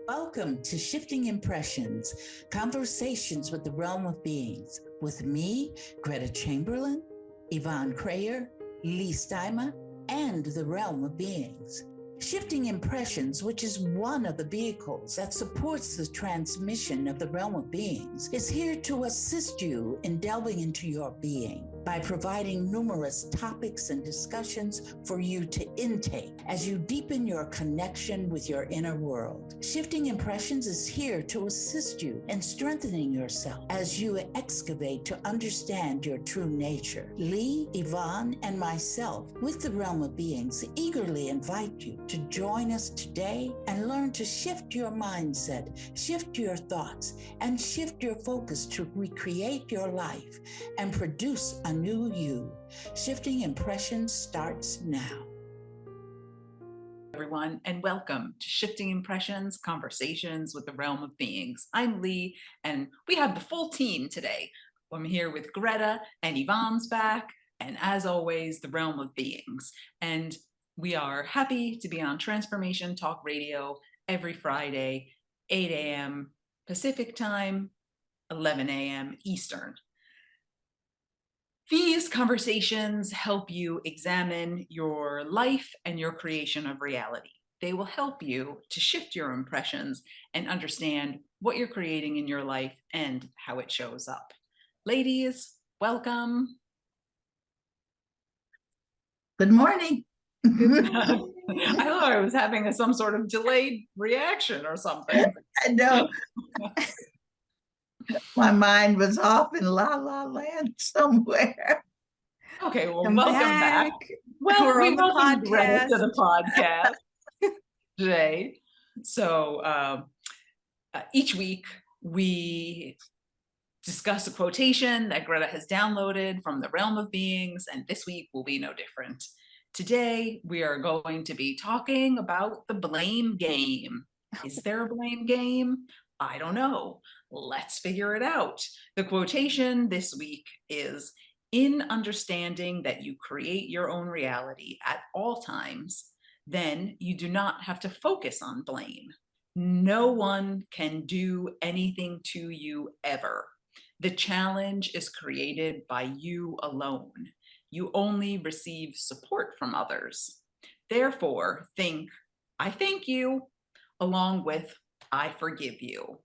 Welcome to Shifting Impressions, Conversations with the Realm of Beings, with me, Gretta Chamberlain, Yvonne Kraeher, Leigh Stima, and the Realm of Beings. Shifting Impressions, which is one of the vehicles that supports the transmission of the Realm of Beings, is here to assist you in delving into your being by providing numerous topics and discussions for you to intake as you deepen your connection with your inner world. Shifting Impressions is here to assist you in strengthening yourself as you excavate to understand your true nature. Leigh, Yvonne, and myself, with the Realm of Beings, eagerly invite you to join us today and learn to shift your mindset, shift your thoughts, and shift your focus to recreate your life and produce a new you. Shifting Impressions starts now. Everyone, and welcome to Shifting Impressions, Conversations with the Realm of Beings. I'm Leigh, and we have the full team today. I'm here with Gretta, and Yvonne's back, and as always, the Realm of Beings. And we are happy to be on Transformation Talk Radio every Friday, 8 a.m. Pacific Time, 11 a.m. Eastern. These conversations help you examine your life and your creation of reality. They will help you to shift your impressions and understand what you're creating in your life and how it shows up. Ladies, welcome. Good morning. I thought I was having some sort of delayed reaction or something. I know. My mind was off in La La Land somewhere. Okay, well, welcome back. Well, We're on the welcome podcast. To the podcast today. So each week we discuss a quotation that Gretta has downloaded from the Realm of Beings, and this week will be no different. Today we are going to be talking about the blame game. Is there a blame game? I don't know. Let's figure it out. The quotation this week is, "In understanding that you create your own reality at all times, then you do not have to focus on blame. No one can do anything to you ever. The challenge is created by you alone. You only receive support from others. Therefore, think, 'I thank you,' along with 'I forgive you.'"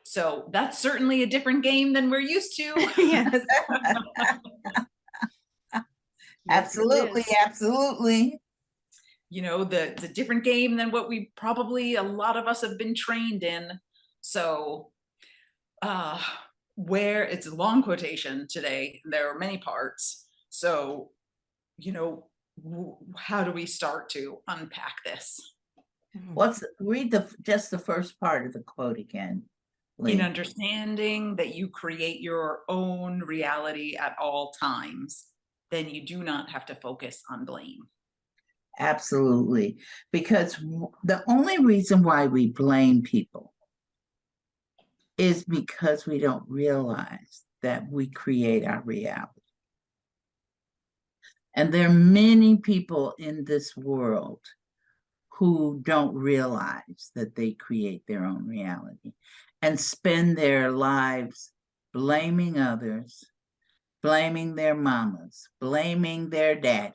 So that's certainly a different game than we're used to. Yes. Absolutely, absolutely. You know, the different game than what we probably, a lot of us have been trained in. So where it's a long quotation today, there are many parts. So, you know, how do we start to unpack this? Read just the first part of the quote again. In understanding that you create your own reality at all times, then you do not have to focus on blame. Absolutely. Because the only reason why we blame people is because we don't realize that we create our reality. And there are many people in this world who don't realize that they create their own reality and spend their lives blaming others, blaming their mamas, blaming their daddies,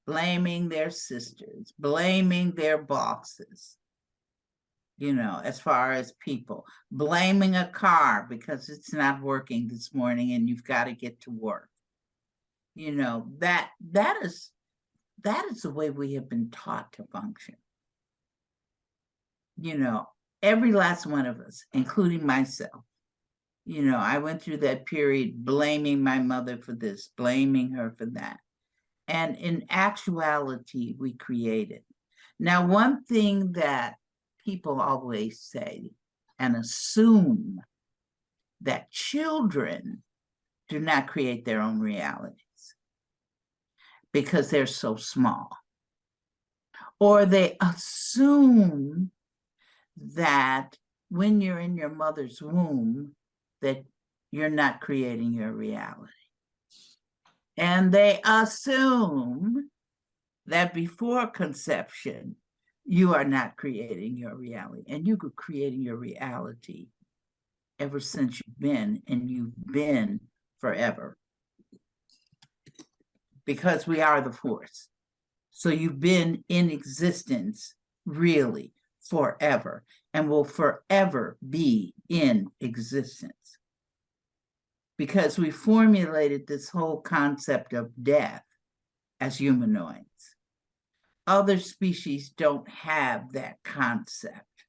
blaming their sisters, blaming their bosses, you know, as far as people, blaming a car because it's not working this morning and you've got to get to work. You know, that is the way we have been taught to function. You know, every last one of us, including myself, you know, I went through that period blaming my mother for this, blaming her for that. And in actuality, we created. Now, one thing that people always say and assume that children do not create their own realities because they're so small. Or they assume that when you're in your mother's womb, that you're not creating your reality. And they assume that before conception, you are not creating your reality. And you're creating your reality ever since you've been, and you've been forever. Because we are the force. So you've been in existence really forever, and will forever be in existence. Because we formulated this whole concept of death as humanoids. Other species don't have that concept,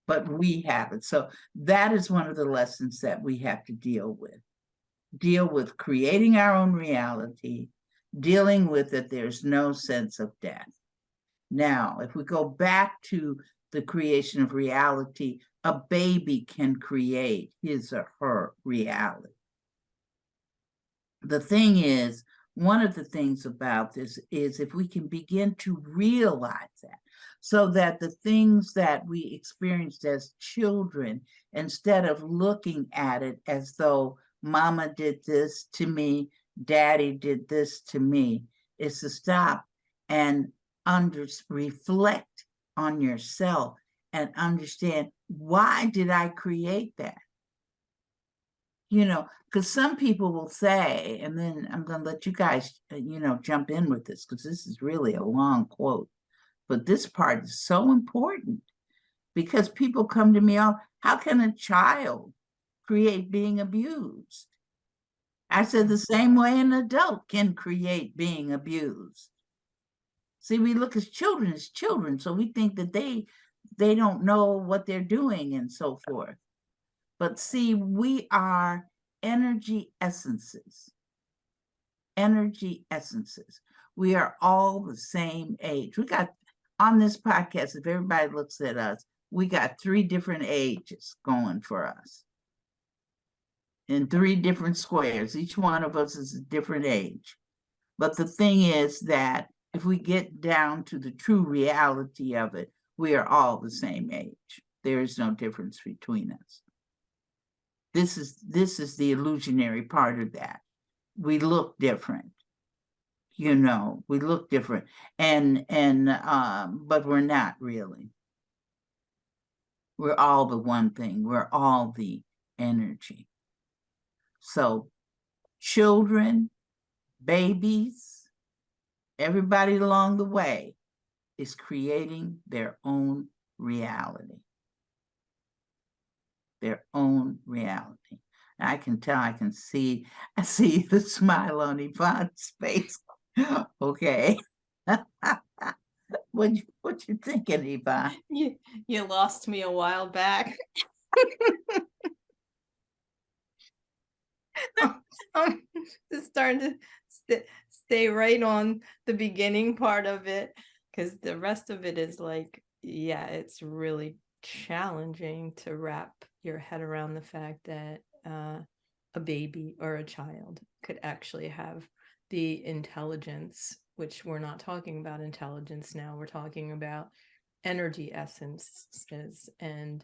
but we have it. So that is one of the lessons that we have to deal with. Deal with creating our own reality, dealing with it, there's no sense of death. Now, if we go back to the creation of reality, a baby can create his or her reality. The thing is, one of the things about this is if we can begin to realize that, so that the things that we experienced as children, instead of looking at it as though mama did this to me, daddy did this to me, is to stop and reflect on yourself and understand, why did I create that? You know, because some people will say, and then I'm going to let you guys, jump in with this, because this is really a long quote, but this part is so important, because people come to me, how can a child create being abused? I said the same way an adult can create being abused. See, we look at children as children, so we think that they don't know what they're doing and so forth. But see, we are energy essences. Energy essences. We are all the same age. We got, on this podcast, if everybody looks at us, we got 3 different ages going for us. In 3 different squares. Each one of us is a different age. But the thing is that if we get down to the true reality of it, we are all the same age. There is no difference between us. This is the illusionary part of that. We look different. We look different. But we're not really. We're all the one thing. We're all the energy. So children, babies, everybody along the way is creating their own reality. Their own reality. I can tell, I see the smile on Yvonne's face. Okay. What you thinking, Yvonne? You lost me a while back. I'm just starting to stay right on the beginning part of it, because the rest of it is like, yeah, it's really challenging to wrap your head around the fact that a baby or a child could actually have the intelligence, which we're not talking about intelligence now, we're talking about energy essences. And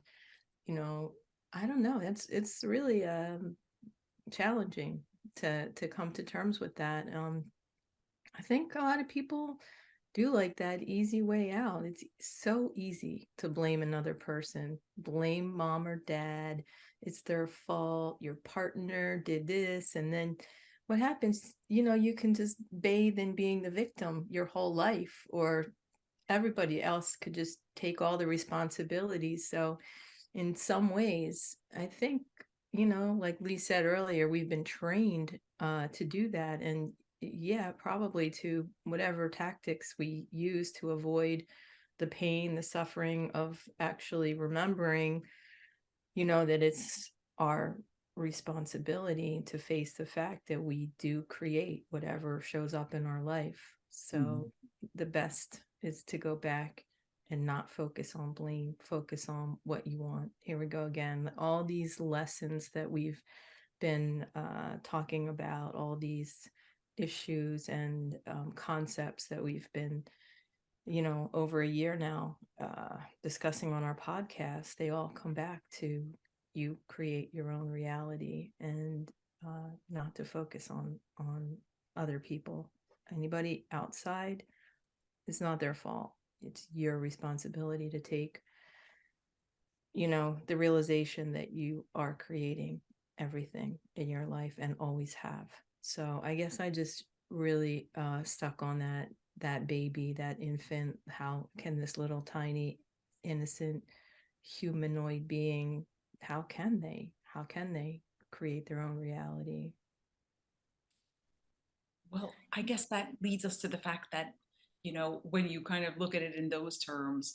I don't know, it's really challenging to come to terms with that. I think a lot of people do like that easy way out. It's so easy to blame another person, blame mom or dad. It's their fault. Your partner did this. And then what happens, you can just bathe in being the victim your whole life, or everybody else could just take all the responsibilities. So in some ways, I think, like Leigh said earlier, we've been trained to do that. And yeah, probably to whatever tactics we use to avoid the pain, the suffering of actually remembering, that it's our responsibility to face the fact that we do create whatever shows up in our life. So the best is to go back and not focus on blame, focus on what you want. Here we go again. All these lessons that we've been talking about, all these issues and concepts that we've been, over a year now discussing on our podcast, they all come back to, you create your own reality, and not to focus on other people. Anybody outside, it's not their fault. It's your responsibility to take, the realization that you are creating everything in your life and always have. So I guess I just really stuck on that baby, that infant. How can this little tiny innocent humanoid being, how can they create their own reality? Well, I guess that leads us to the fact that, when you kind of look at it in those terms,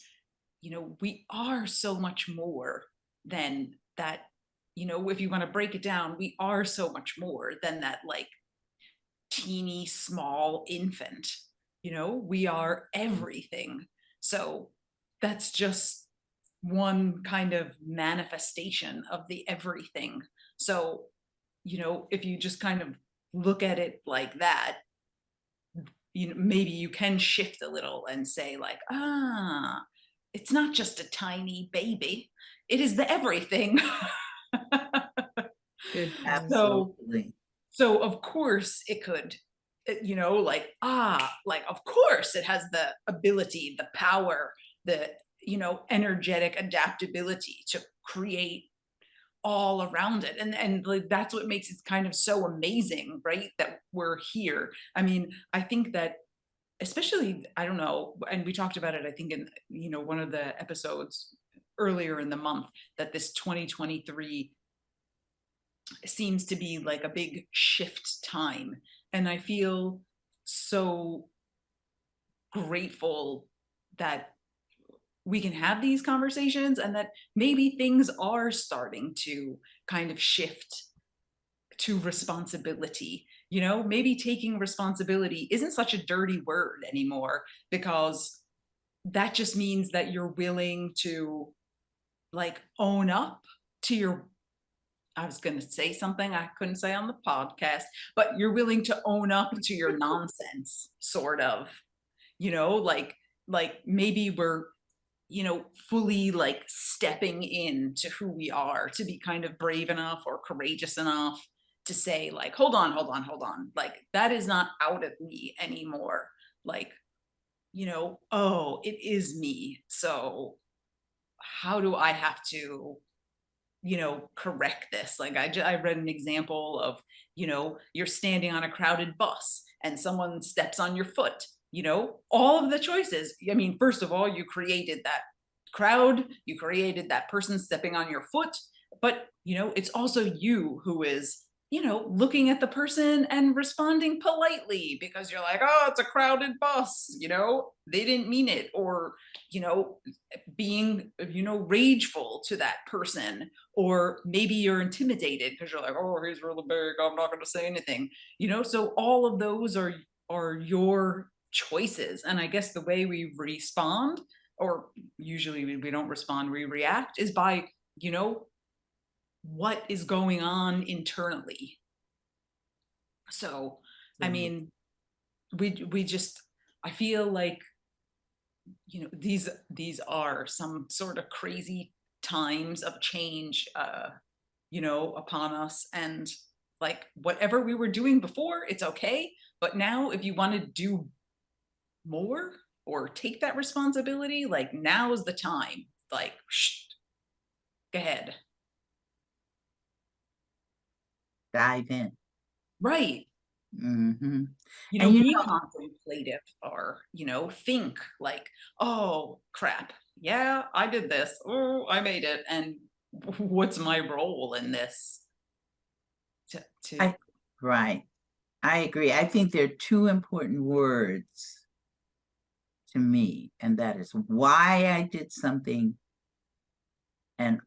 we are so much more than that. If you want to break it down, we are so much more than that, like, teeny small infant. We are everything. So that's just one kind of manifestation of the everything. So, if you just kind of look at it like that, maybe you can shift a little and say, like, it's not just a tiny baby, it is the everything. Good point. Absolutely. So of course it could, like, of course it has the ability, the power, the, energetic adaptability to create all around it. And like, that's what makes it kind of so amazing, right? That we're here. I mean, I think that, especially, I don't know, and we talked about it, I think, in, one of the episodes earlier in the month, that this 2023 seems to be like a big shift time. And I feel so grateful that we can have these conversations, and that maybe things are starting to kind of shift to responsibility. Maybe taking responsibility isn't such a dirty word anymore, because that just means that you're willing to, like, own up to your, I was going to say something I couldn't say on the podcast, but you're willing to own up to your nonsense, sort of, like maybe we're, fully, like, stepping into who we are, to be kind of brave enough or courageous enough to say, like, hold on, like, that is not out of me anymore. Like, oh, it is me. So how do I have to, correct this? Like, I read an example of, you're standing on a crowded bus and someone steps on your foot. All of the choices. I mean, first of all, you created that crowd, you created that person stepping on your foot, but, it's also you who is, looking at the person and responding politely, because you're like, oh, it's a crowded bus, they didn't mean it. Or, being, rageful to that person. Or maybe you're intimidated because you're like, oh, he's really big, I'm not going to say anything. So all of those are your choices. And I guess the way we respond, or usually we don't respond, we react, is by, what is going on internally. So, I mean, we just, I feel like, these are some sort of crazy times of change, upon us. And, like, whatever we were doing before, it's okay. But now, if you want to do more or take that responsibility, like, now is the time. Like, go ahead. Dive in. Right. Mm-hmm. And be contemplative, or, think, like, oh, crap. Yeah, I did this. Oh, I made it. And what's my role in this? Right. I agree. I think there are two important words to me, and that is why I did something and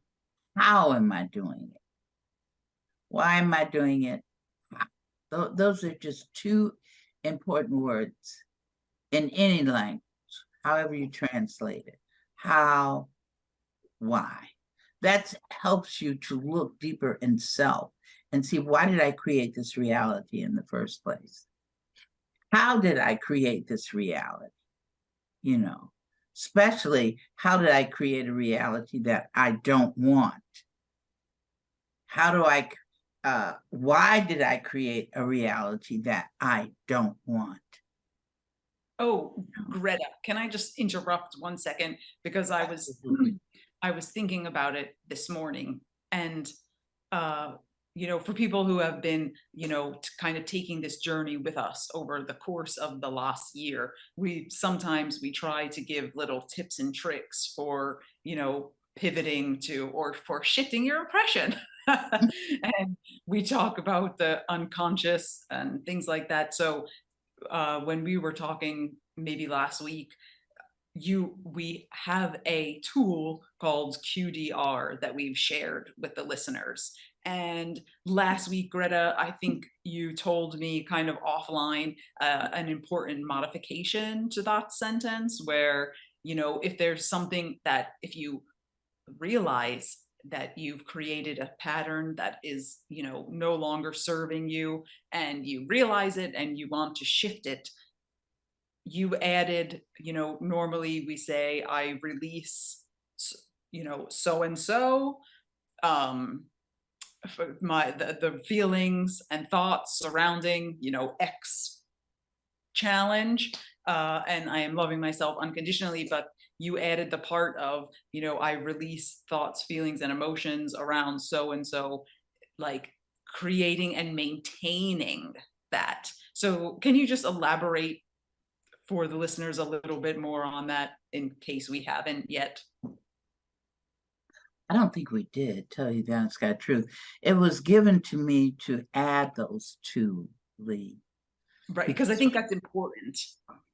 how am I doing it? Why am I doing it? Those are just two important words in any language, however you translate it. How, why? That helps you to look deeper in self and see, why did I create this reality in the first place? How did I create this reality? Especially, how did I create a reality that I don't want? How do I, why did I create a reality that I don't want? Oh, Greta, can I just interrupt 1 second? Because Absolutely. I was thinking about it this morning, and you know, for people who have been, you know, kind of taking this journey with us over the course of the last year, we try to give little tips and tricks for, you know, pivoting to, or for shifting your impression. And we talk about the unconscious and things like that. So when we were talking maybe last week, we have a tool called QDR that we've shared with the listeners. And last week, Greta, I think you told me kind of offline an important modification to that sentence where, you know, if there's something that, if you realize that you've created a pattern that is, you know, no longer serving you, and you realize it and you want to shift it, you added, you know, normally we say I release, you know, so and so, for the feelings and thoughts surrounding, you know, X challenge, and I am loving myself unconditionally. But you added the part of, you know, I release thoughts, feelings, and emotions around so and so, like creating and maintaining that. So can you just elaborate for the listeners a little bit more on that in case we haven't yet? I don't think we did, tell you the honest God truth. It was given to me to add those two, Leigh. Right, because I think that's important.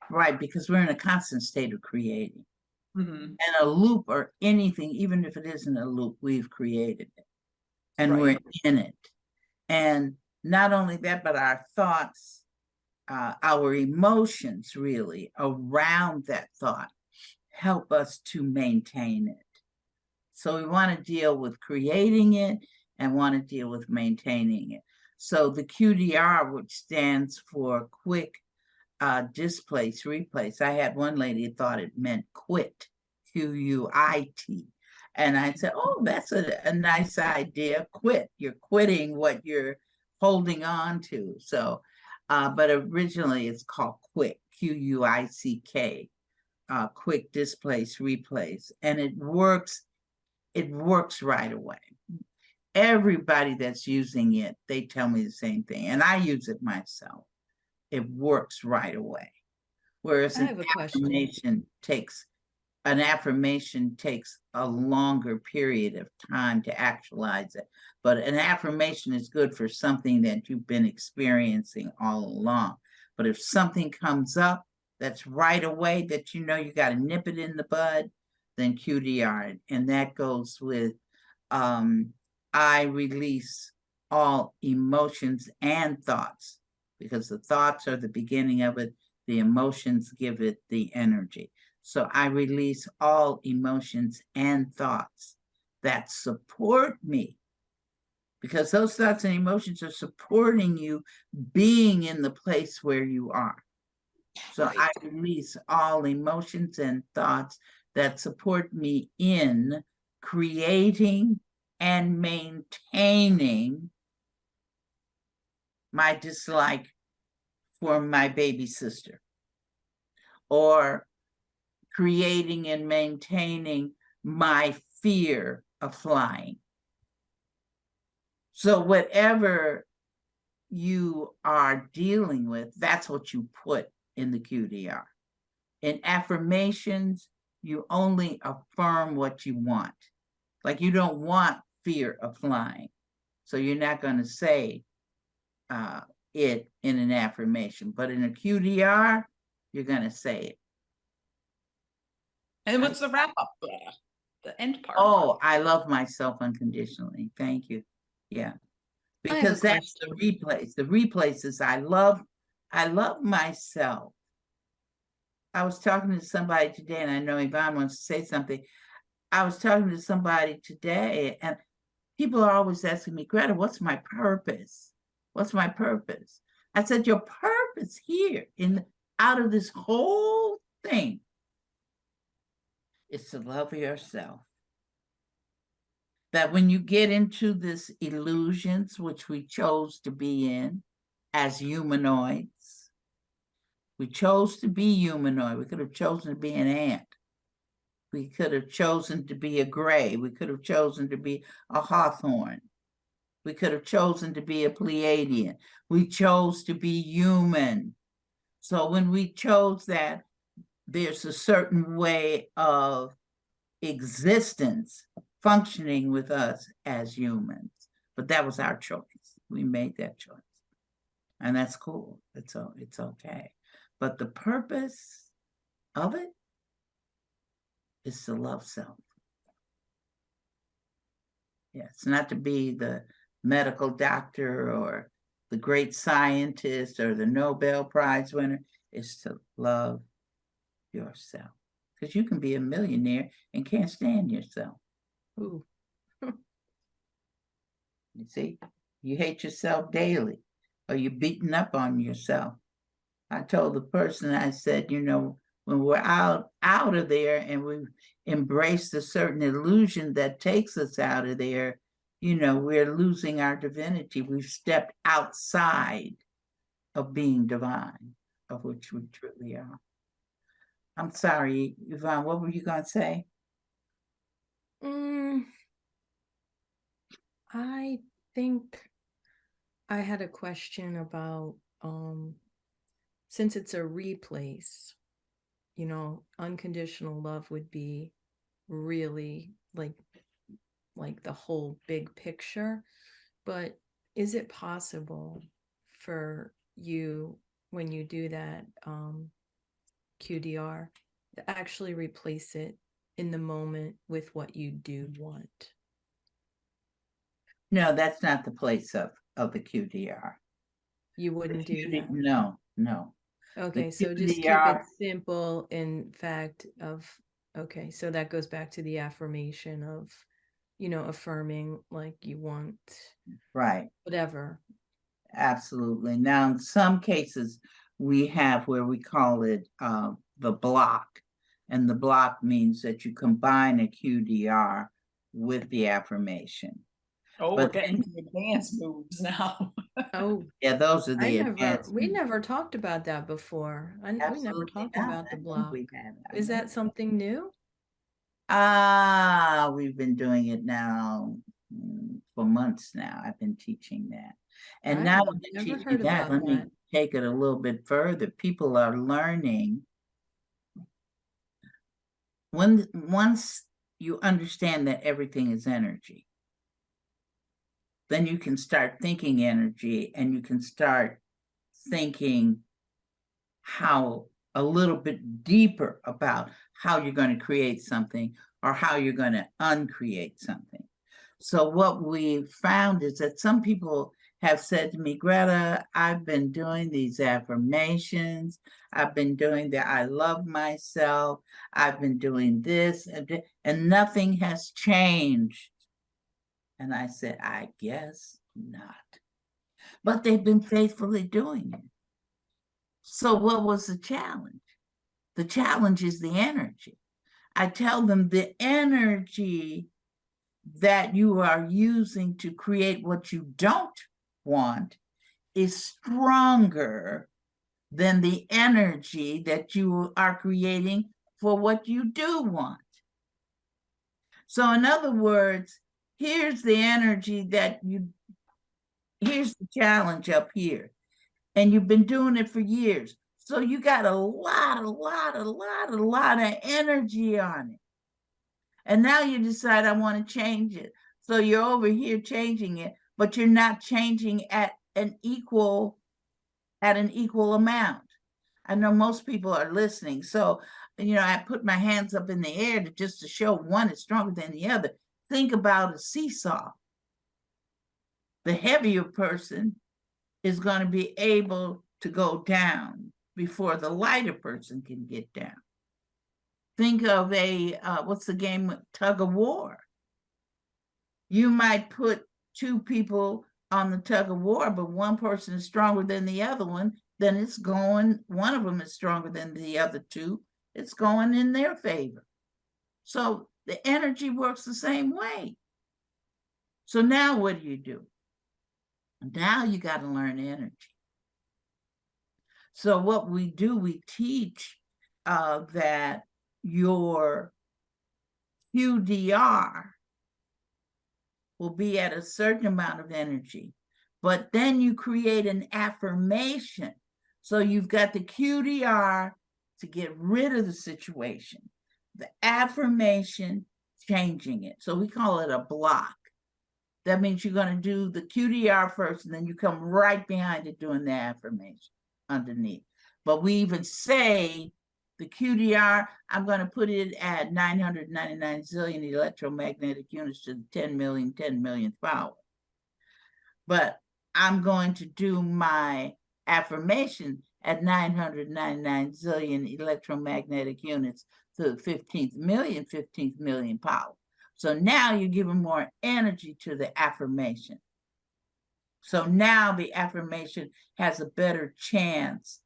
Right, because we're in a constant state of creating. Mm-hmm. And a loop or anything, even if it isn't a loop, we've created it. And Right. we're in it. And not only that, but our thoughts, our emotions really around that thought help us to maintain it. So we want to deal with creating it and want to deal with maintaining it. So the QDR, which stands for quick displace, replace. I had one lady who thought it meant quit, Q-U-I-T. And I said, oh, that's a nice idea, quit. You're quitting what you're holding on to. So, but originally it's called quick, Q-U-I-C-K, quick displace, replace. And it works right away. Everybody that's using it, they tell me the same thing. And I use it myself. It works right away. Whereas I have a question. An affirmation takes a longer period of time to actualize it. But an affirmation is good for something that you've been experiencing all along. But if something comes up that's right away that you know you got to nip it in the bud, then QDR. And that goes with I release all emotions and thoughts, because the thoughts are the beginning of it, the emotions give it the energy. So I release all emotions and thoughts that support me, because those thoughts and emotions are supporting you being in the place where you are. So Right. I release all emotions and thoughts that support me in creating and maintaining my dislike for my baby sister, or creating and maintaining my fear of flying. So whatever you are dealing with, that's what you put in the QDR. In affirmations, you only affirm what you want. Like you don't want fear of flying. So you're not going to say it in an affirmation, but in a QDR, you're going to say it. And what's the wrap up, the end part? Oh, I love myself unconditionally. Thank you. Yeah. Because that's the replace. The replace is I love myself. I was talking to somebody today, and I know Yvonne wants to say something. I was talking to somebody today, and people are always asking me, Greta, what's my purpose? What's my purpose? I said, your purpose here out of this whole thing is to love yourself. that when you get into this illusions, which we chose to be in as humanoids, we chose to be humanoid. We could have chosen to be an ant. We could have chosen to be a gray. We could have chosen to be a hawthorn. We could have chosen to be a Pleiadian. We chose to be human. So when we chose that, there's a certain way of existence functioning with us as humans. But that was our choice. We made that choice. And that's cool. It's okay. But the purpose of it is to love self. Yeah, it's not to be the medical doctor or the great scientist or the Nobel Prize winner. It's to love yourself. Because you can be a millionaire and can't stand yourself. Ooh. You see, you hate yourself daily, or you're beating up on yourself. I told the person, I said, you know, when we're out of there and we embrace a certain illusion that takes us out of there, you know, we're losing our divinity. We've stepped outside of being divine, of which we truly are. I'm sorry, Yvonne, what were you going to say? I think I had a question about, since it's a replace, you know, unconditional love would be really like the whole big picture. But is it possible for you, when you do that QDR, to actually replace it in the moment with what you do want? No, that's not the place of the QDR. You wouldn't do that? No. Okay, so just keep QDR it simple. In fact, okay, so that goes back to the affirmation of, you know, affirming like you want, right. whatever. Absolutely. Now, in some cases, we have where we call it the block. And the block means that you combine a QDR with the affirmation. Oh, But we're getting to advanced moves now. Oh, yeah, those are the we never talked about that before. We never Absolutely talked not. about the I think block. we have. Is that something new? We've been doing it now for months now. I've been teaching that. And now that I've you're never teaching heard that, about let me that. take it a little bit further. People are learning. Once you understand that everything is energy, then you can start thinking energy, and you can start thinking how a little bit deeper about how you're going to create something or how you're going to uncreate something. So what we found is that some people have said to me, Greta, I've been doing these affirmations. I've been doing that. I love myself. I've been doing this, and nothing has changed. And I said, I guess not. But they've been faithfully doing it. So what was the challenge? The challenge is the energy. I tell them the energy that you are using to create what you don't want is stronger than the energy that you are creating for what you do want. So in other words, here's the energy here's the challenge up here. And you've been doing it for years. So you got a lot of energy on it. And now you decide, I want to change it. So you're over here changing it, but you're not changing at an equal amount. I know most people are listening. So, you know, I put my hands up in the air just to show one is stronger than the other. Think about a seesaw. The heavier person is going to be able to go down before the lighter person can get down. Think of what's the game, tug of war. You might put two people on the tug of war, but one person is stronger than the other one, then one of them is stronger than the other two, it's going in their favor. So the energy works the same way. So now what do? Now you got to learn energy. So what we do, we teach that your QDR will be at a certain amount of energy, but then you create an affirmation. So you've got the QDR to get rid of the situation, the affirmation changing it. So we call it a block. That means you're going to do the QDR first, and then you come right behind it doing the affirmation underneath. But we even say the QDR, I'm going to put it at 999 zillion electromagnetic units to the 10 millionth power. But I'm going to do my affirmation at 999 zillion electromagnetic units to the 15th million power. So now you're giving more energy to the affirmation. So now the affirmation has a better chance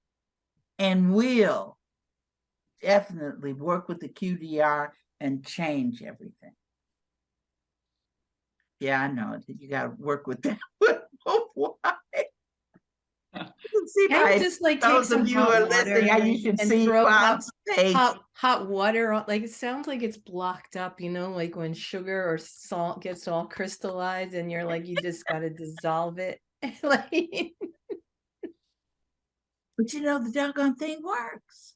and will definitely work with the QDR and change everything. Yeah, I know. You got to work with that. Why? See, Can you just like take those some of you hot who are water listening, you should and see throw Bob's face. hot water on? Like, it sounds like it's blocked up, you know, like when sugar or salt gets all crystallized and you're like, you just got to dissolve it. Like, But you know, the doggone thing works.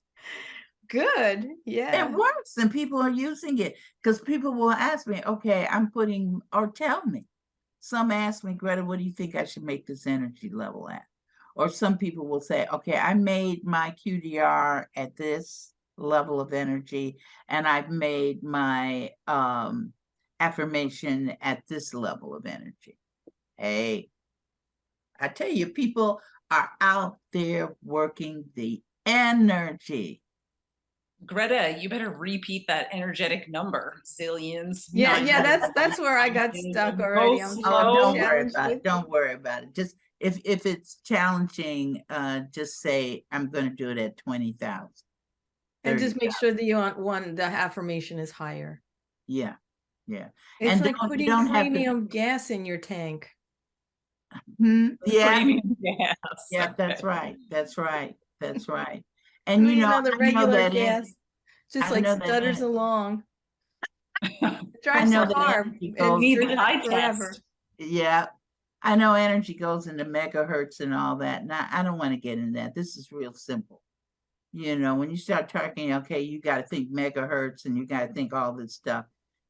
good. Yeah. It works, and people are using it, because people will ask me, okay, I'm putting, or tell me. Some ask me, Greta, what do you think I should make this energy level at? Or some people will say, okay, I made my QDR at this level of energy, and I've made my affirmation at this level of energy. Hey, I tell you, people are out there working the energy. Greta, you better repeat that energetic number. Zillions. Yeah, that's where I got stuck already. I'm Oh, don't worry challenged about with it. Don't worry about it. Just if it's challenging, just say I'm going to do it at 20,000. and just make sure that you want the affirmation is higher. Yeah, yeah. It's And like you putting don't have to. premium gas in your tank. Yeah, Premium gas. yeah. That's Okay. right. That's right. That's right. I And mean, the I know regular that gas just I like know that stutters along. I Drives know the that car energy and Need the goes. eye forever. test. Yeah, I know energy goes into megahertz and all that. Now, I don't want to get into that. This is real simple. You know, when you start talking, okay, you got to think megahertz and you got to think all this stuff,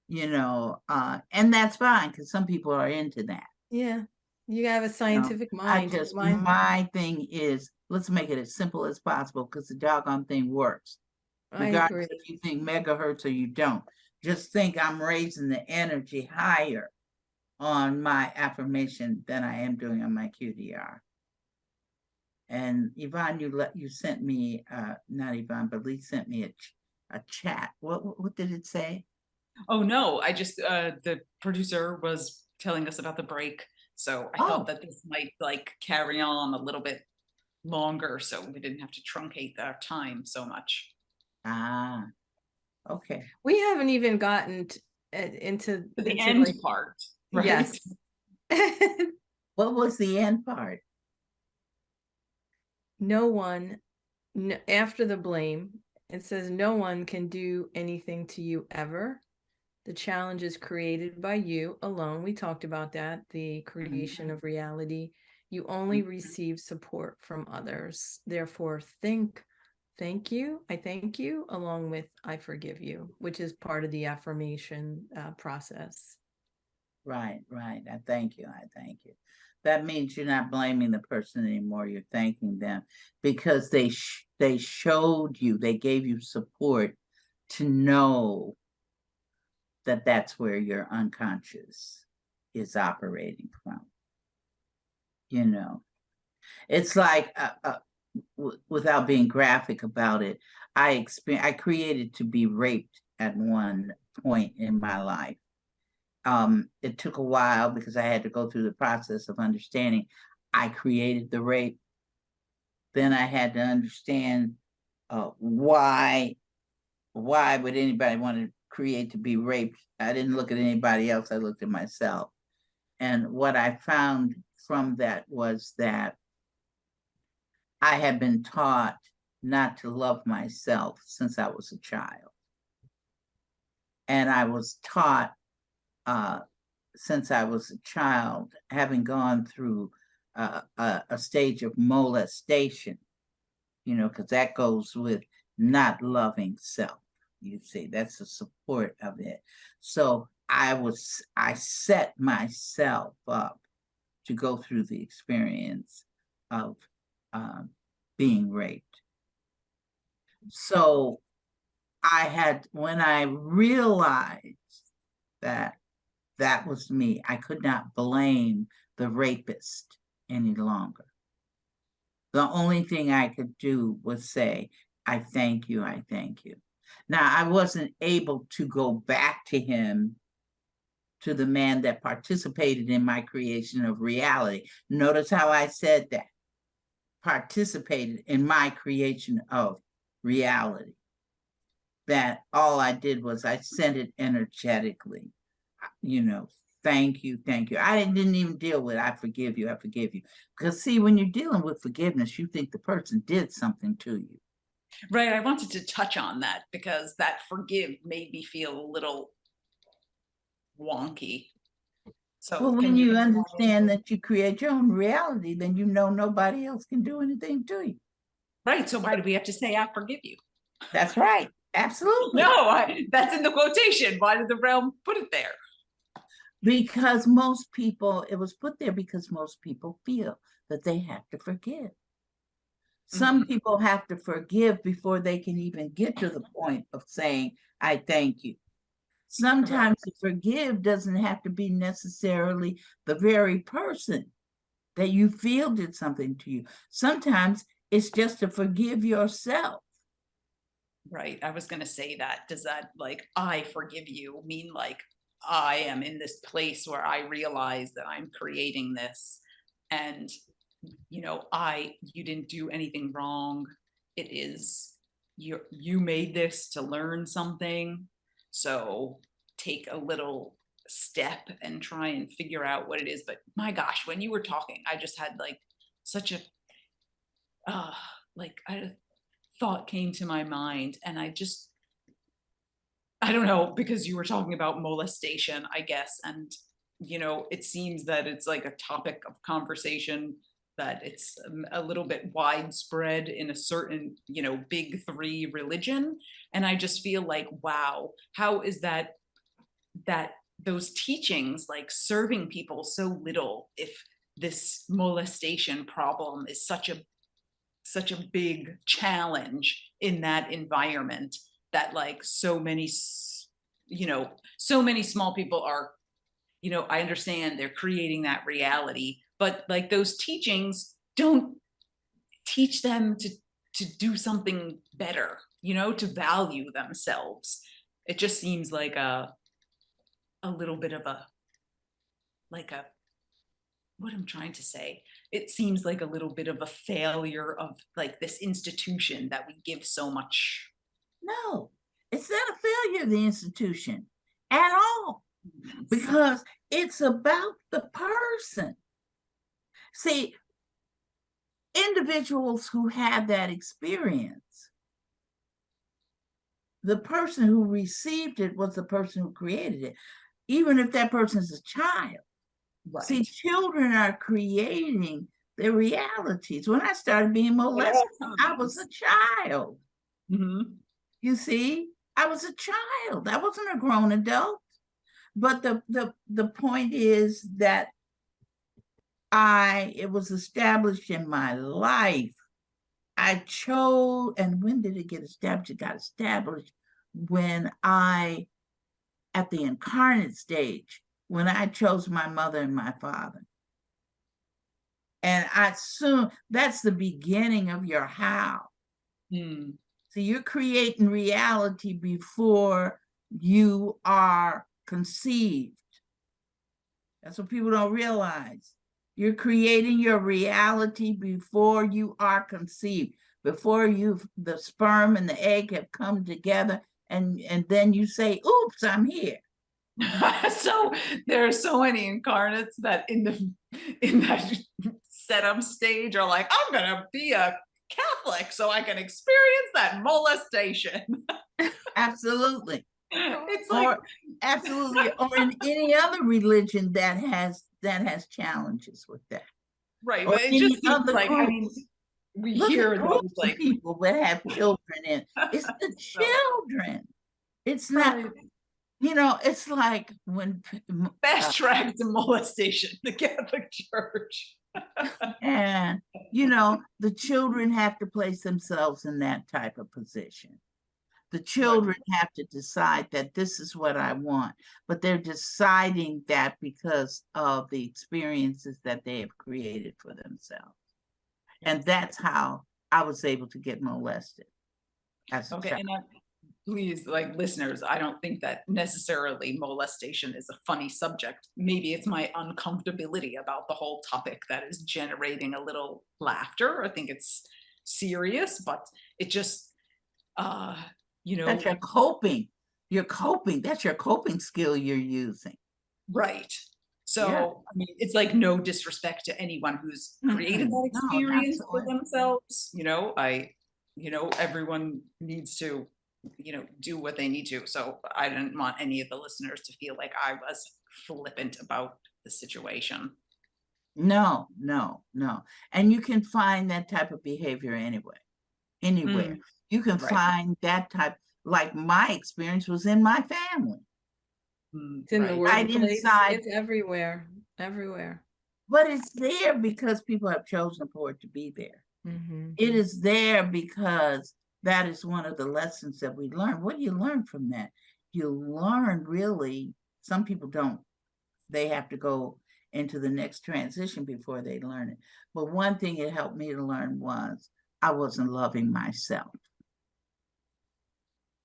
and that's fine, because some people are into that. Yeah, you have a scientific mind. My thing is, let's make it as simple as possible, because the doggone thing works. Regardless if you think megahertz or you don't. Just think I'm raising the energy higher on my affirmation than I am doing on my QDR. And Yvonne, you sent me, not Yvonne, but Leigh sent me a chat. What did it say? Oh no, I just the producer was telling us about the break, so I thought that this might like carry on a little bit longer, so we didn't have to truncate our time so much. Ah, okay. We haven't even gotten into the end part, right? Yes. What was the end part? No one, after the blame, it says no one can do anything to you ever. The challenge is created by you alone. We talked about that, the creation of reality. You only receive support from others. Therefore, thank you, I thank you, along with I forgive you, which is part of the affirmation process. Right. I thank you. That means you're not blaming the person anymore. You're thanking them, because they showed you, they gave you support to know that that's where your unconscious is operating from. It's like, without being graphic about it, I created to be raped at one point in my life. It took a while, because I had to go through the process of understanding I created the rape. Then I had to understand why would anybody want to create to be raped. I didn't look at anybody else. I looked at myself. And what I found from that was that I had been taught not to love myself since I was a child. And I was taught since I was a child, having gone through a stage of molestation, because that goes with not loving self. You see, that's the support of it. So I set myself up to go through the experience of being raped. So when I realized that that was me, I could not blame the rapist any longer. The only thing I could do was say, I thank you, I thank you. Now, I wasn't able to go back to him, to the man that participated in my creation of reality. Notice how I said that. Participated in my creation of reality. That all I did was I sent it energetically. Thank you, thank you. I didn't even deal with I forgive you, I forgive you. Because see, when you're dealing with forgiveness, you think the person did something to you. Right. I wanted to touch on that because that forgive made me feel a little wonky. So well, when you understand that you create your own reality, then nobody else can do anything to you. Right. So why do we have to say I forgive you? That's right. Absolutely. No, that's in the quotation. Why did the realm put it there? Because most people, it was put there because most people feel that they have to forgive. Some people have to forgive before they can even get to the point of saying, I thank you. Sometimes to forgive doesn't have to be necessarily the very person that you feel did something to you. Sometimes it's just to forgive yourself. Right. I was going to say that. Does that I forgive you mean I am in this place where I realize that I'm creating this and you didn't do anything wrong. It is you made this to learn something. So take a little step and try and figure out what it is. But my gosh, when you were talking, I just had such a a thought came to my mind, and I don't know, because you were talking about molestation, I guess, and it seems that it's a topic of conversation, that it's a little bit widespread in a certain big three religion, and I just feel wow, how is that those teachings serving people so little if this molestation problem is such a big challenge in that environment, that so many small people are, I understand they're creating that reality, but those teachings don't teach them to do something better, to value themselves. It just seems like a little bit of a what I'm trying to say. It seems like a little bit of a failure of this institution that we give so much. No, it's not a failure of the institution at all, because it's about the person. See, individuals who have that experience, the person who received it was the person who created it, even if that person is a child. Right. See, children are creating their realities. When I started being molested, I was a child. You see, I was a child. I wasn't a grown adult. But the point is that it was established in my life. I chose, and when did it get established? It got established when at the incarnate stage, when I chose my mother and my father. And that's the beginning of your how. So you're creating reality before you are conceived. That's what people don't realize. You're creating your reality before you are conceived, before the sperm and the egg have come together, and then you say, oops, I'm here. So there are so many incarnates that in that setup stage are like, I'm gonna be a Catholic so I can experience that molestation. Absolutely. It's like, Or absolutely, or in any other religion that has challenges with that. right, Or but it any just seems other like, I mean, groups. we Look hear at those groups of like, people that have children in. It's the So- children. It's not, right, it's like when fast track to molestation, the Catholic Church. and the children have to place themselves in that type of position. The children have to decide that this is what I want, but they're deciding that because of the experiences that they have created for themselves. And that's how I was able to get molested as a Okay, child. and please, like listeners, I don't think that necessarily molestation is a funny subject. Maybe it's my uncomfortability about the whole topic that is generating a little laughter. I think it's serious, but it just, That's your coping. You're coping. That's your coping skill you're using. right. So, Yeah. I mean, it's like no disrespect to anyone who's created that No, experience for absolutely. themselves. Everyone needs to, do what they need to. So I didn't want any of the listeners to feel like I was flippant about the situation. No. And you can find that type of behavior anywhere. You can Right. find that type, like my experience was in my family. It's in the Right. workplace. decide- It's everywhere. Everywhere. But it's there because people have chosen for it to be there. Mm-hmm. It is there because that is one of the lessons that we learn. What do you learn from that? You learn really, some people don't. They have to go into the next transition before they learn it. But one thing it helped me to learn was I wasn't loving myself.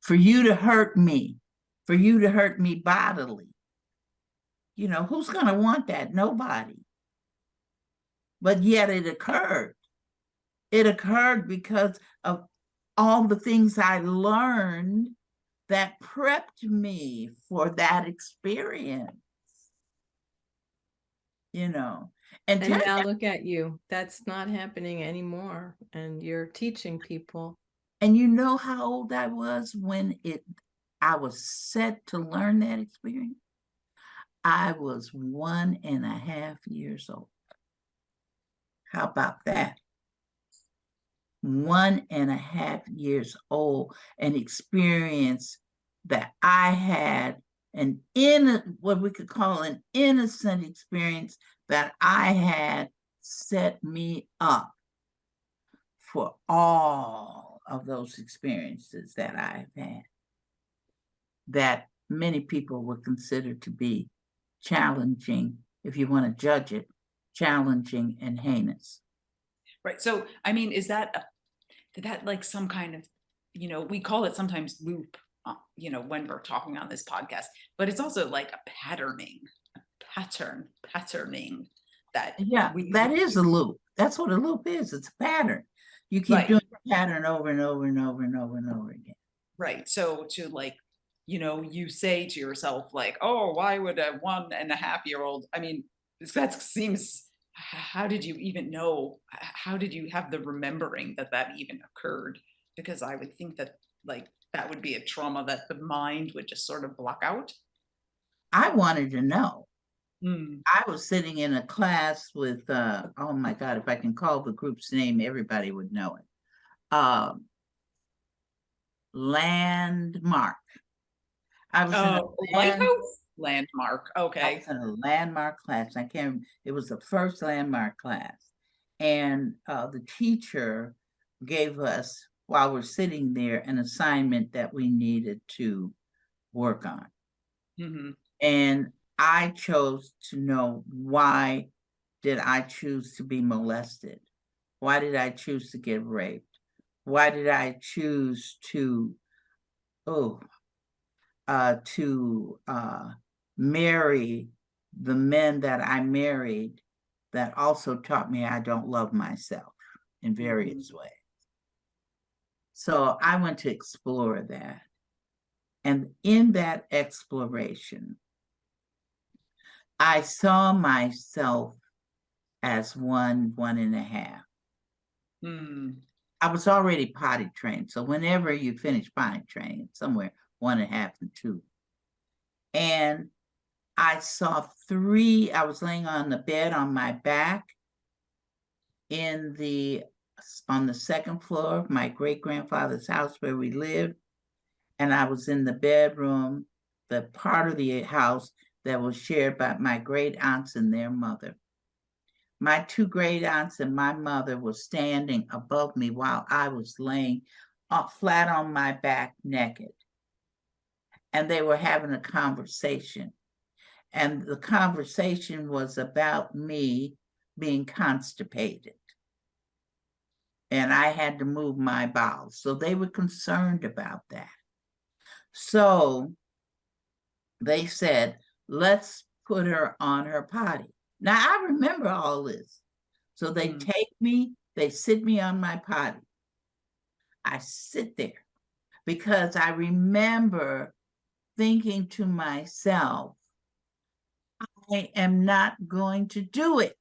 For you to hurt me bodily, who's going to want that? Nobody. But yet it occurred. It occurred because of all the things I learned that prepped me for that experience. And now look at you. That's not happening anymore. And you're teaching people. And you know how old I was when I was set to learn that experience? I was 1.5 years old. How about that? 1.5 years old, an experience that I had what we could call an innocent experience that I had set me up for all of those experiences that I've had that many people would consider to be challenging, if you want to judge it, challenging and heinous. Right. So, I mean, is that like some kind of, we call it sometimes loop, when we're talking on this podcast, but it's also like a patterning that. Yeah, that is a loop. That's what a loop is. It's a pattern. You keep Right. doing the pattern over and over and over and over and over again. Right. So to like, you say to yourself like, oh, why would a 1.5-year-old, I mean, that seems, how did you even know? How did you have the remembering that even occurred? Because I would think that like, that would be a trauma that the mind would just sort of block out. I wanted to know. Mm. I was sitting in a class with, oh my God, if I can call the group's name, everybody would know it. Landmark. I was in a Lighthouse? Landmark. Okay. I was in a landmark class. It was the first landmark class. And the teacher gave us, while we're sitting there, an assignment that we needed to work on. Mm-hmm. And I chose to know, why did I choose to be molested? Why did I choose to get raped? Why did I choose to marry the men that I married that also taught me I don't love myself in various ways. So I went to explore that. And in that exploration, I saw myself as 1.5. Hmm. I was already potty trained. So whenever you finish potty training, somewhere 1.5 and 2. And I saw 3, I was laying on the bed on my back on the 2nd floor of my great-grandfather's house where we lived. And I was in the bedroom, the part of the house that was shared by my great aunts and their mother. My 2 great aunts and my mother were standing above me while I was laying flat on my back naked. And they were having a conversation. And the conversation was about me being constipated. And I had to move my bowels. So they were concerned about that. So they said, let's put her on her potty. Now I remember all this. So they take me, they sit me on my potty. I sit there because I remember thinking to myself, I am not going to do it.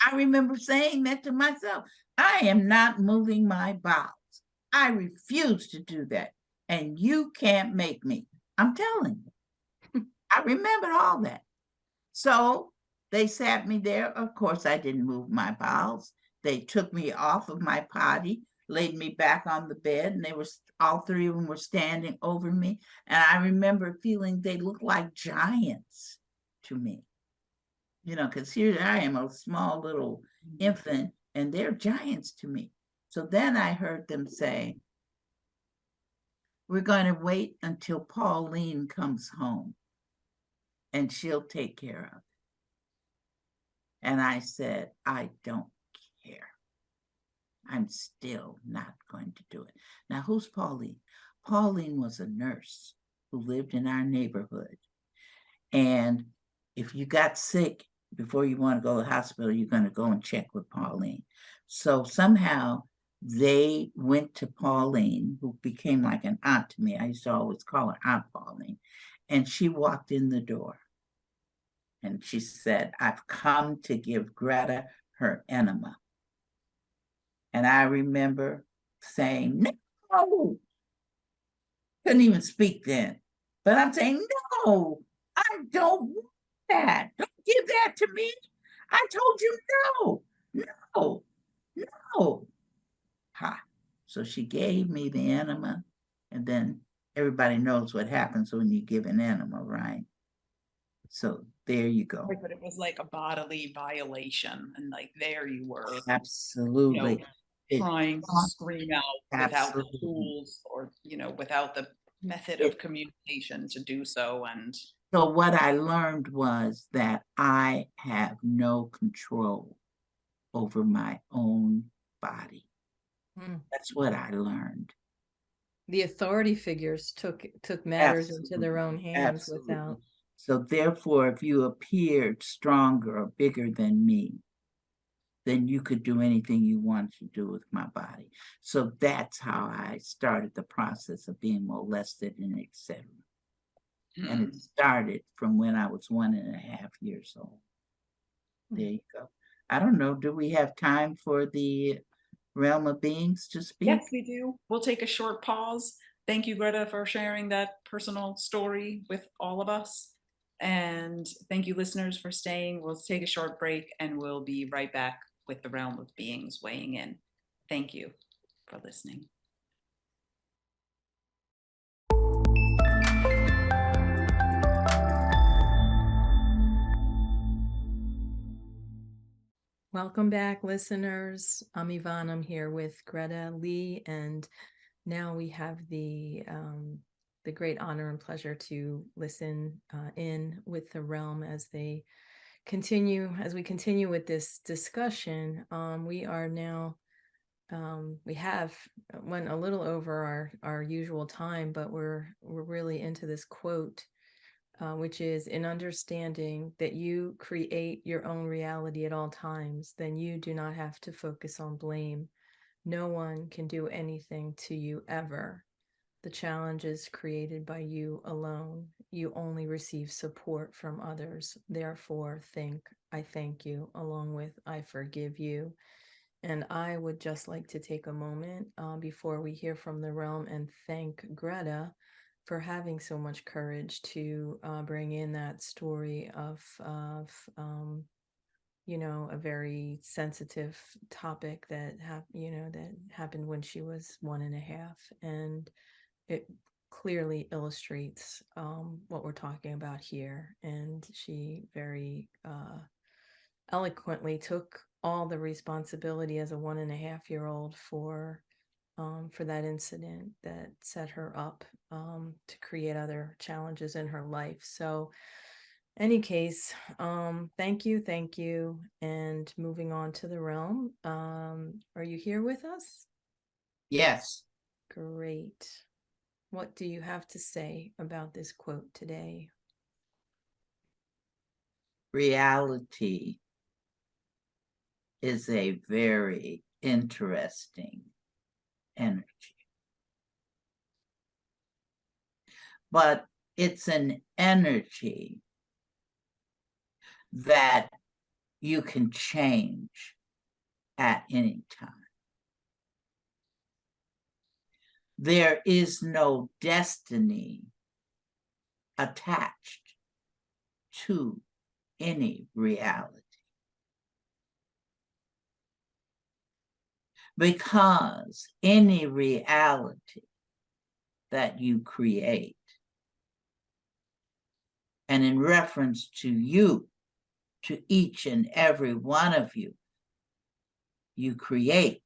I remember saying that to myself. I am not moving my bowels. I refuse to do that. And you can't make me. I'm telling you. I remembered all that. So they sat me there. Of course, I didn't move my bowels. They took me off of my potty, laid me back on the bed, and all 3 of them were standing over me. And I remember feeling they looked like giants to me. Because here I am, a small little infant, and they're giants to me. So then I heard them say, we're going to wait until Pauline comes home and she'll take care of it. And I said, I don't care. I'm still not going to do it. Now, who's Pauline? Pauline was a nurse who lived in our neighborhood. And if you got sick, before you want to go to the hospital, you're going to go and check with Pauline. So somehow they went to Pauline, who became like an aunt to me. I used to always call her Aunt Pauline. And she walked in the door. And she said, I've come to give Greta her enema. And I remember saying, no. Couldn't even speak then. But I'm saying, no, I don't want that. Don't give that to me. I told you no, no, no. Ha. So she gave me the enema, and then everybody knows what happens when you give an enema, right? So there you go. But it was like a bodily violation, and like there you were, Absolutely. trying to scream out without the Absolutely. tools or without the method of communication to do so. And so what I learned was that I have no control over my own body. That's what I learned. The authority figures took matters into their own hands. Absolutely. Without. So therefore, if you appeared stronger or bigger than me, then you could do anything you wanted to do with my body. So that's how I started the process of being molested and etc. And it started from when I was 1.5 years old. There you go. I don't know, do we have time for the realm of beings to speak? yes, we do. We'll take a short pause. Thank you, Greta, for sharing that personal story with all of us. And thank you, listeners, for staying. We'll take a short break and we'll be right back with the realm of beings weighing in. Thank you for listening. Welcome back, listeners. I'm Yvonne. I'm here with Greta, Leigh, and now we have the great honor and pleasure to listen in with the realm as we continue with this discussion. We are now we have went a little over our usual time, but we're really into this quote. Which is, in understanding that you create your own reality at all times, then you do not have to focus on blame. No one can do anything to you ever. The challenge is created by you alone. You only receive support from others. Therefore, think, I thank you, along with I forgive you. And I would just like to take a moment before we hear from the realm and thank Greta for having so much courage to bring in that story of a very sensitive topic that that happened when she was 1.5, and it clearly illustrates what we're talking about here. And she very eloquently took all the responsibility as a 1.5-year-old for that incident that set her up to create other challenges in her life. So any case, thank you. And moving on to the realm. Are you here with us? Yes. Great. What do you have to say about this quote today? Reality is a very interesting energy. But it's an energy that you can change at any time. There is no destiny attached to any reality, because any reality that you create, and in reference to you, to each and every one of you, you create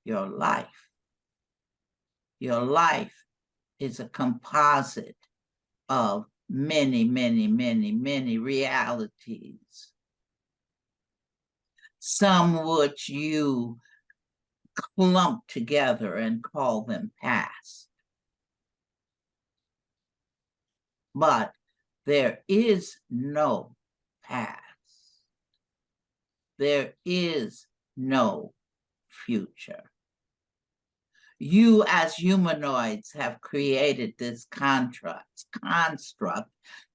your life. Your life is a composite of many realities, some which you clump together and call them past. But there is no past. There is no future. You as humanoids have created this construct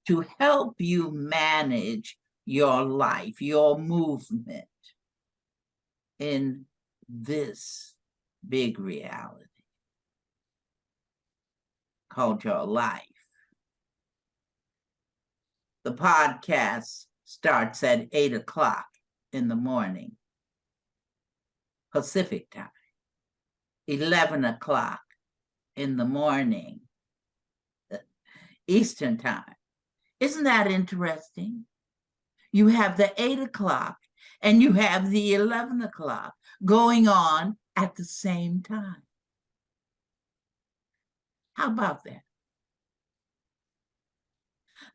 to help you manage your life, your movement in this big reality called your life. The podcast starts at 8 o'clock in the morning, Pacific time, 11 o'clock in the morning, Eastern time. Isn't that interesting? You have the 8 o'clock and you have the 11 o'clock going on at the same time. How about that?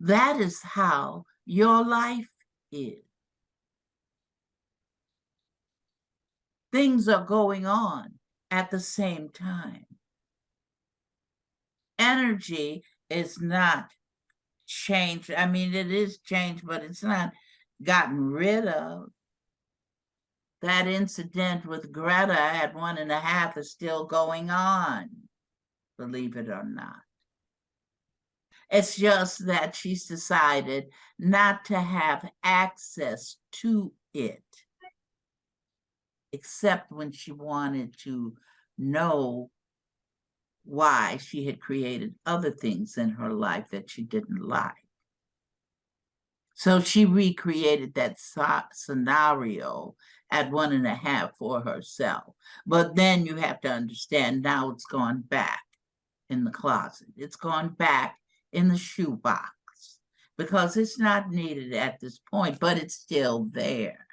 That is how your life is. Things are going on at the same time. Energy is not changed. I mean, it is changed, but it's not gotten rid of. That incident with Greta at 1.5 is still going on, believe it or not. It's just that she's decided not to have access to it, except when she wanted to know why she had created other things in her life that she didn't like. So she recreated that scenario at 1.5 for herself. But then you have to understand, now it's gone back in the closet. It's gone back in the shoebox because it's not needed at this point, but it's still there.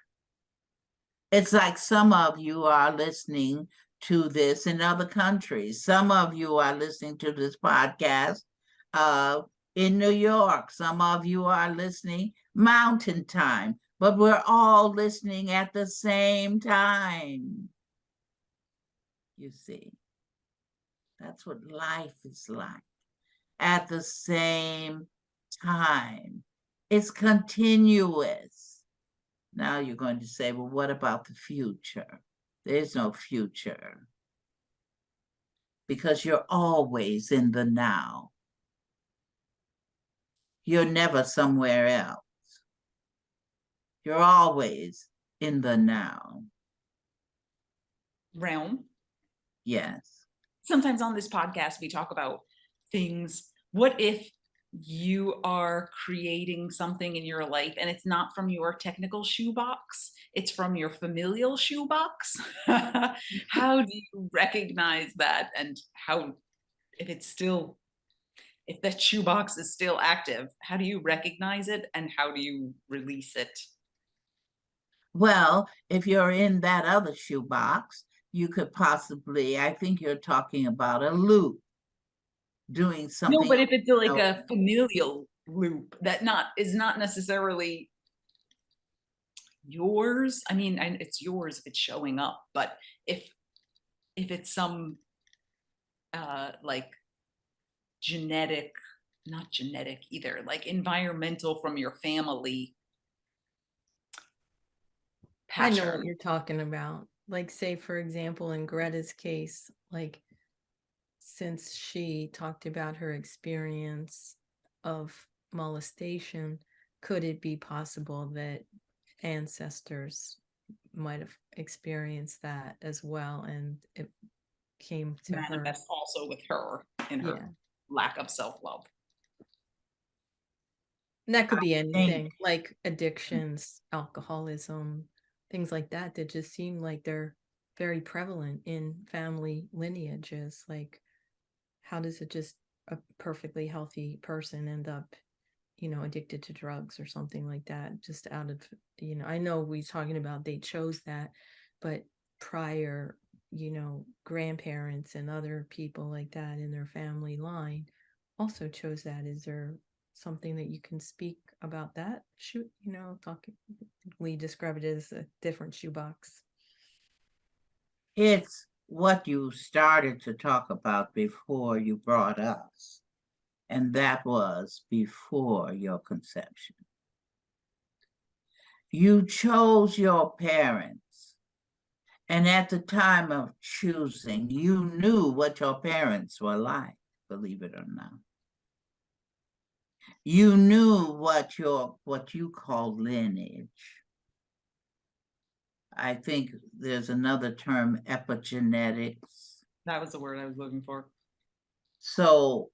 It's like some of you are listening to this in other countries. Some of you are listening to this podcast in New York. Some of you are listening Mountain Time, but we're all listening at the same time. You see, that's what life is like. At the same time, it's continuous. Now you're going to say, well, what about the future? There's no future. because you're always in the now. You're never somewhere else. You're always in the now. Realm. Yes. Sometimes on this podcast, we talk about things. What if you are creating something in your life and it's not from your technical shoebox, it's from your familial shoebox? How do you recognize that? And how, if it's still, if that shoebox is still active, how do you recognize it and how do you release it? Well, if you're in that other shoebox, you could possibly, I think you're talking about a loop, doing something. No, but if it's like else. a familial loop that is not necessarily yours. I mean, it's yours if it's showing up, but if it's some like genetic, not genetic either, like environmental from your family I know what pattern. you're talking about. Like, say, for example, in Gretta's case, like, since she talked about her experience of molestation, could it be possible that ancestors might have experienced that as well, and it came to her? Manifest also with her in her Yeah. lack of self-love. And that could be think- anything, like addictions, alcoholism, things like that, that just seem like they're very prevalent in family lineages. Like, how does it just a perfectly healthy person end up, addicted to drugs or something like that, just out of, I know we're talking about they chose that, but prior, grandparents and other people like that in their family line also chose that. Is there something that you can speak about that? We describe it as a different shoebox. It's what you started to talk about before you brought us, and that was before your conception. You chose your parents, and at the time of choosing, you knew what your parents were like, believe it or not. You knew what you call lineage. I think there's another term, epigenetics. That was the word I was looking for. So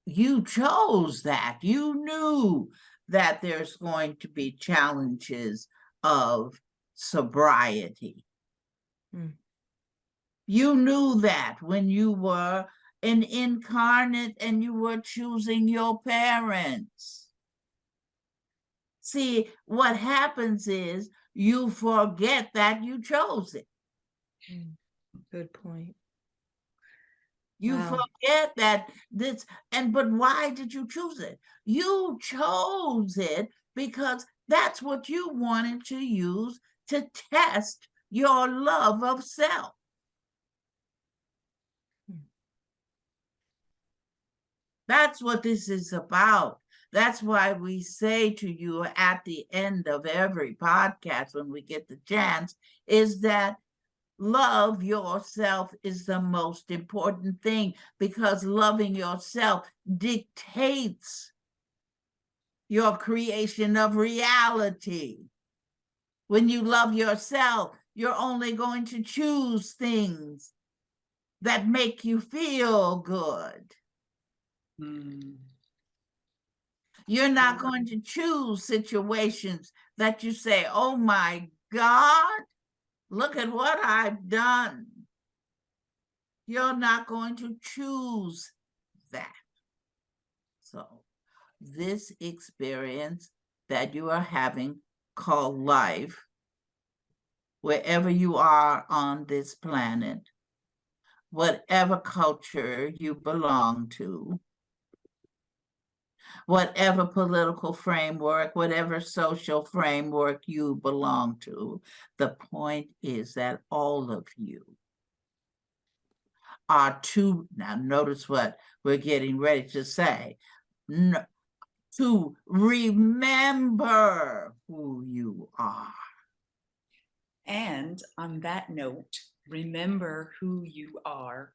you chose that. You knew that there's going to be challenges of sobriety. Mm. You knew that when you were an incarnate and you were choosing your parents. See, what happens is you forget that you chose it. Good point. You Wow. forget that but why did you choose it? You chose it because that's what you wanted to use to test your love of self. That's what this is about. That's why we say to you at the end of every podcast when we get the chance, is that love yourself is the most important thing, because loving yourself dictates your creation of reality. When you love yourself, you're only going to choose things that make you feel good. You're not going to choose situations that you say, oh my God, look at what I've done. You're not going to choose that. So this experience that you are having called life, wherever you are on this planet, whatever culture you belong to, whatever political framework, whatever social framework you belong to, the point is that all of you are now notice what we're getting ready to say, to remember who you are. And on that note, remember who you are.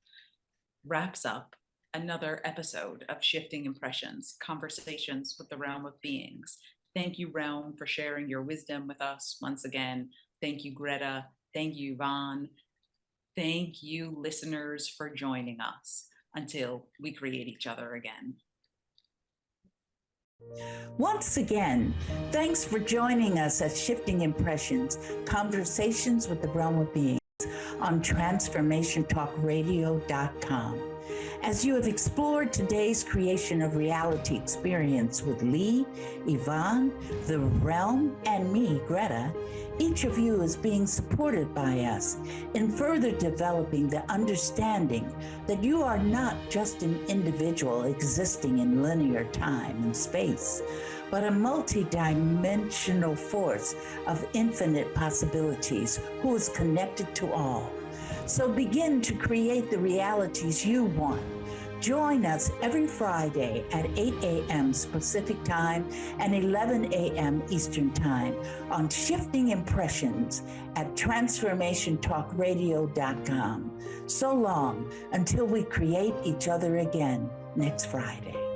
wraps up another episode of Shifting Impressions, Conversations with the Realm of Beings. Thank you, Realm, for sharing your wisdom with us once again. Thank you, Greta. Thank you, Yvonne. Thank you, listeners, for joining us until we create each other again. Once again, thanks for joining us at Shifting Impressions, Conversations with the Realm of Beings on TransformationTalkRadio.com. As you have explored today's creation of reality experience with Leigh, Yvonne, the Realm, and me, Greta, each of you is being supported by us in further developing the understanding that you are not just an individual existing in linear time and space, but a multi-dimensional force of infinite possibilities who is connected to all. So begin to create the realities you want. Join us every Friday at 8 a.m. Pacific Time and 11 a.m. Eastern Time on Shifting Impressions at TransformationTalkRadio.com. So long until we create each other again next Friday.